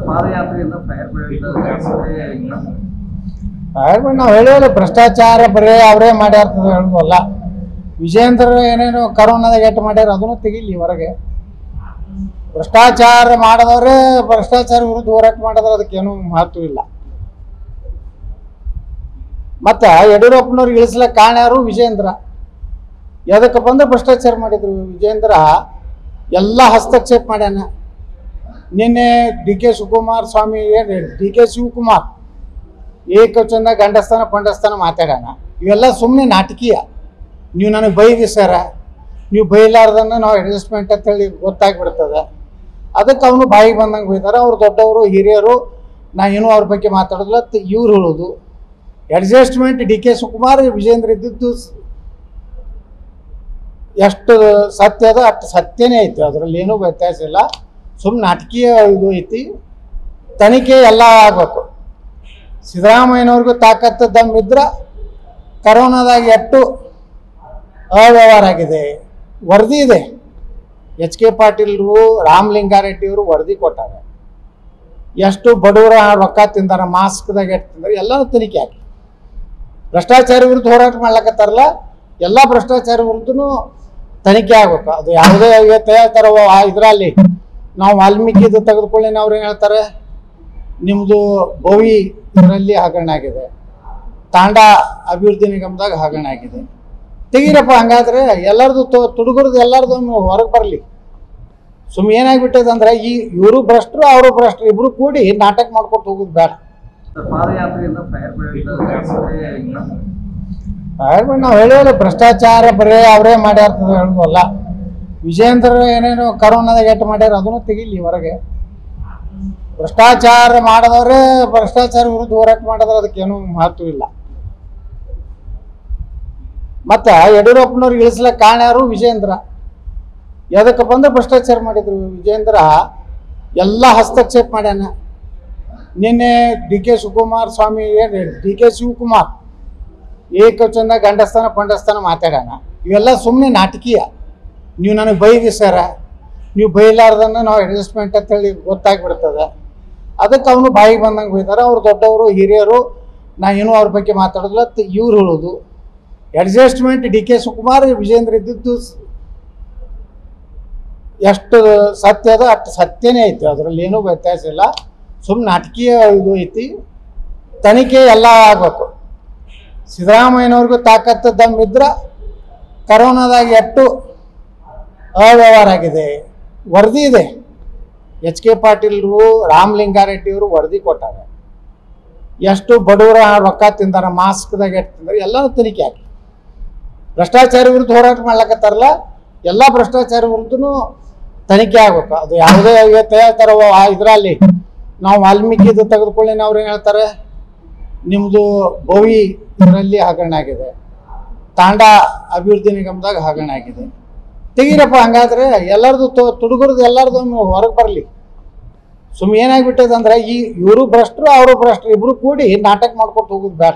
ಪಾದಯಾತ್ರೆಯಿಂದ fire brand ನಾವು ಹೇಳಿವಲ್ಲ, ಭ್ರಷ್ಟಾಚಾರ ಬರೀ ಅವರೇ ಮಾಡ್ಯಾರ್ತದ ಹೇಳುವಲ್ಲ. ವಿಜೇಂದ್ರ ಏನೇನು ಕರೋನಾದಾಗ ಎಟ್ಟು ಮಾಡ್ಯಾರ ಅದನ್ನು ತೆಗಿಲಿ ಹೊರಗೆ. ಭ್ರಷ್ಟಾಚಾರ ಮಾಡಿದವ್ರೆ ಭ್ರಷ್ಟಾಚಾರ ವಿರುದ್ಧ ಹೋರಾಟ ಮಾಡಿದ್ರೆ ಅದಕ್ಕೇನು ಮಹತ್ವ ಇಲ್ಲ. ಮತ್ತು ಯಡಿಯೂರಪ್ಪನವ್ರಿಗೆ ಇಳಿಸ್ಲಕ್ಕೆ ಕಾರಣ ಯಾರು? ವಿಜೇಂದ್ರ. ಎದಕ್ಕೆ ಬಂದು ಭ್ರಷ್ಟಾಚಾರ ಮಾಡಿದ್ರು ವಿಜೇಂದ್ರ. ಎಲ್ಲ ಹಸ್ತಕ್ಷೇಪ ಮಾಡ್ಯಾನ. ನಿನ್ನೆ ಡಿ ಕೆ ಶಿವಕುಮಾರ್ ಸ್ವಾಮಿ ಡಿ ಕೆ ಶಿವಕುಮಾರ್ ಏಕವಚನ ಗಂಡಸ್ಥಾನ ಪಂಡಸ್ಥಾನ ಮಾತಾಡೋಣ. ಇವೆಲ್ಲ ಸುಮ್ಮನೆ ನಾಟಕೀಯ. ನೀವು ನನಗೆ ಬೈದಿ ಸರ, ನೀವು ಬೈಲಾರ್ದನ್ನು ನಾವು ಅಡ್ಜಸ್ಟ್ಮೆಂಟ್ ಅಂತೇಳಿ ಗೊತ್ತಾಗ್ಬಿಡ್ತದೆ. ಅದಕ್ಕೆ ಅವನು ಬಾಯಿಗೆ ಬಂದಂಗೆ ಬೈತಾರೆ. ಅವ್ರು ದೊಡ್ಡವರು ಹಿರಿಯರು, ನಾ ಏನೂ ಅವ್ರ ಬಗ್ಗೆ ಮಾತಾಡೋದಿಲ್ಲ ಇವ್ರು ಹೇಳೋದು. Adjustment D K Shivakumar Vijayendra ಇದ್ದಿದ್ದು ಎಷ್ಟು ಸತ್ಯ ಅದ ಅಷ್ಟು ಸತ್ಯನೇ ಐತಿ, ಅದರಲ್ಲಿ ಏನೂ ವ್ಯತ್ಯಾಸ ಇಲ್ಲ. ಸುಮ್ಮನೆ ನಾಟಕೀಯ ಇದು ಐತಿ. ತನಿಖೆ ಎಲ್ಲ ಆಗಬೇಕು. ಸಿದ್ದರಾಮಯ್ಯನವ್ರಿಗೂ ತಾಕತ್ತು ದಮ್ಮಿದ್ರೆ ಕರೋನಾದಾಗ ಎಷ್ಟು ಅವ್ಯವಹಾರ ಆಗಿದೆ ವರದಿ ಇದೆ. ಎಚ್ ಕೆ ಪಾಟೀಲ್ರು, ರಾಮಲಿಂಗಾರೆಡ್ಡಿಯವರು ವರದಿ ಕೊಟ್ಟಾರೆ. ಎಷ್ಟು ಬಡವರ ರೊಕ್ಕ ತಿಂದಾರ, ಮಾಸ್ಕ್ದಾಗ ಎಷ್ಟು ತಿಂದಾರೆ ಎಲ್ಲನೂ ತನಿಖೆ ಆಗಿ. ಭ್ರಷ್ಟಾಚಾರ ವಿರುದ್ಧ ಹೋರಾಟ ಮಾಡ್ಲಕತ್ತಾರಲ್ಲ, ಎಲ್ಲ ಭ್ರಷ್ಟಾಚಾರ ವಿರುದ್ಧನೂ ತನಿಖೆ ಆಗ್ಬೇಕು. ಅದು ಯಾವುದೇ ಇವತ್ತು ಹೇಳ್ತಾರೆ ಇದರಲ್ಲಿ ನಾವು ವಾಲ್ಮೀಕಿದು ತೆಗೆದುಕೊಳ್ಳಿ, ಅವ್ರು ಏನು ಹೇಳ್ತಾರೆ, ನಿಮ್ಮದು ಬೋವಿ ಇದರಲ್ಲಿ ಹಗರಣ ಆಗಿದೆ, ತಾಂಡಾ ಅಭಿವೃದ್ಧಿ ನಿಗಮದಾಗ ಹಗರಣ ಆಗಿದೆ. ತೆಗೀರಪ್ಪ. ಹಂಗಾದ್ರೆ ಎಲ್ಲರದು ತುಡುಗರದು ಎಲ್ಲರದು ಹೊರಗೆ ಬರಲಿ. ಸುಮ್ಮನೆ ಏನಾಗ್ಬಿಟ್ಟದ ಅಂದ್ರೆ ಇವರು ಭ್ರಷ್ಟರು ಅವರು ಭ್ರಷ್ಟರು ಇಬ್ರು ಕೂಡಿ ನಾಟಕ ಮಾಡ್ಕೊಟ್ಟು ಹೋಗೋದು ಬೇಡ. ಪಾದಯಾತ್ರೆಯಿಂದ ಫೈರ್ ಬ್ರ್ಯಾಂಡ್ ನಾವು ಹೇಳಿವಲ್ಲ, ಭ್ರಷ್ಟಾಚಾರ ಬರೀ ಅವರೇ ಮಾಡ್ಯಾರ್ತದ ಹೇಳುವಲ್ಲ. ವಿಜೇಂದ್ರ ಏನೇನು ಕರೋನಾದಾಗ ಎಟ್ಟು ಮಾಡ್ಯಾರ ಅದನ್ನು ತೆಗಿಲಿ ಹೊರಗೆ. ಭ್ರಷ್ಟಾಚಾರ ಮಾಡಿದವ್ರೆ ಭ್ರಷ್ಟಾಚಾರ ವಿರುದ್ಧ ಹೋರಾಟ ಮಾಡಿದ್ರೆ ಅದಕ್ಕೇನು ಮಹತ್ವ ಇಲ್ಲ. ಮತ್ತು ಯಡಿಯೂರಪ್ಪನವ್ರಿಗೆ ಇಳಿಸ್ಲಕ್ಕೆ ಕಾರಣ ಯಾರು? ವಿಜೇಂದ್ರ. ಎದಕ್ಕೆ ಬಂದು ಭ್ರಷ್ಟಾಚಾರ ಮಾಡಿದ್ರು ವಿಜೇಂದ್ರ. ಎಲ್ಲ ಹಸ್ತಕ್ಷೇಪ ಮಾಡ್ಯಾನ. ನಿನ್ನೆ ಡಿ ಕೆ ಶಿವಕುಮಾರ್ ಸ್ವಾಮಿ ಡಿ ಕೆ ಶಿವಕುಮಾರ್ ಏಕವಚನ ಗಂಡಸ್ಥಾನ ಪಂಡಸ್ಥಾನ ಮಾತಾಡೋಣ. ಇವೆಲ್ಲ ಸುಮ್ಮನೆ ನಾಟಕೀಯ. ನೀವು ನನಗೆ ಬೈದಿ ಸರ, ನೀವು ಬೈಲಾರ್ದನ್ನು ನಾವು ಅಡ್ಜಸ್ಟ್ಮೆಂಟ್ ಅಂತೇಳಿ ಗೊತ್ತಾಗ್ಬಿಡ್ತದೆ. ಅದಕ್ಕೆ ಅವನು ಬಾಯಿಗೆ ಬಂದಂಗೆ ಬೈತಾರೆ. ಅವ್ರು ದೊಡ್ಡವರು ಹಿರಿಯರು, ನಾ ಏನೂ ಅವ್ರ ಬಗ್ಗೆ ಮಾತಾಡೋದಿಲ್ಲ ಇವ್ರು ಹೇಳೋದು. Adjustment D K Shivakumar Vijayendra ಇದ್ದಿದ್ದು ಎಷ್ಟು ಸತ್ಯ ಅದ ಅಷ್ಟು ಸತ್ಯನೇ ಐತಿ, ಅದರಲ್ಲಿ ಏನೂ ವ್ಯತ್ಯಾಸ ಇಲ್ಲ. ಸುಮ್ಮನೆ ನಾಟಕೀಯ ಇದು ಐತಿ. ತನಿಖೆ ಎಲ್ಲ ಆಗಬೇಕು. ಸಿದ್ದರಾಮಯ್ಯನವ್ರಿಗೂ ತಾಕತ್ತು ದಮ್ಮಿದ್ರೆ ಕರೋನಾದಾಗ ಎಷ್ಟು ಅವ್ಯವಹಾರ ಆಗಿದೆ ವರದಿ ಇದೆ. ಎಚ್ ಕೆ ಪಾಟೀಲ್ರು, ರಾಮಲಿಂಗಾರೆಡ್ಡಿಯವರು ವರದಿ ಕೊಟ್ಟಾರೆ. ಎಷ್ಟು ಬಡವರ ರೊಕ್ಕ ತಿಂದಾರ, ಮಾಸ್ಕ್ದಾಗ ಎಷ್ಟು ತಿಂದಾರೆ ಎಲ್ಲನೂ ತನಿಖೆ ಆಗಿ. ಭ್ರಷ್ಟಾಚಾರ ವಿರುದ್ಧ ಹೋರಾಟ ಮಾಡ್ಲಕತ್ತಾರಲ್ಲ, ಎಲ್ಲ ಭ್ರಷ್ಟಾಚಾರ ವಿರುದ್ಧನೂ ತನಿಖೆ ಆಗ್ಬೇಕು. ಅದು ಯಾವುದೇ ಇವತ್ತು ಹೇಳ್ತಾರೆ ಇದರಲ್ಲಿ ನಾವು ವಾಲ್ಮೀಕಿದು ತೆಗೆದುಕೊಳ್ಳಿ, ಅವ್ರು ಏನು ಹೇಳ್ತಾರೆ, ನಿಮ್ಮದು ಬೋವಿ ಇದರಲ್ಲಿ ಹಗರಣ ಆಗಿದೆ, ತಾಂಡಾ ಅಭಿವೃದ್ಧಿ ನಿಗಮದಾಗ ಹಗರಣ ಆಗಿದೆ. ತೆಗೀರಪ್ಪ. ಹಂಗಾದ್ರೆ ಎಲ್ಲರದು ತುಡುಗರದು ಎಲ್ಲರದು ಹೊರಗೆ ಬರಲಿ. ಸುಮ್ಮನೆ ಏನಾಗ್ಬಿಟ್ಟದಂದ್ರೆ ಇವರು ಭ್ರಷ್ಟರು ಅವರು ಭ್ರಷ್ಟರು ಇಬ್ರು ಕೂಡಿ ನಾಟಕ ಮಾಡ್ಕೊಟ್ಟು ಹೋಗೋದು ಬೇಡ.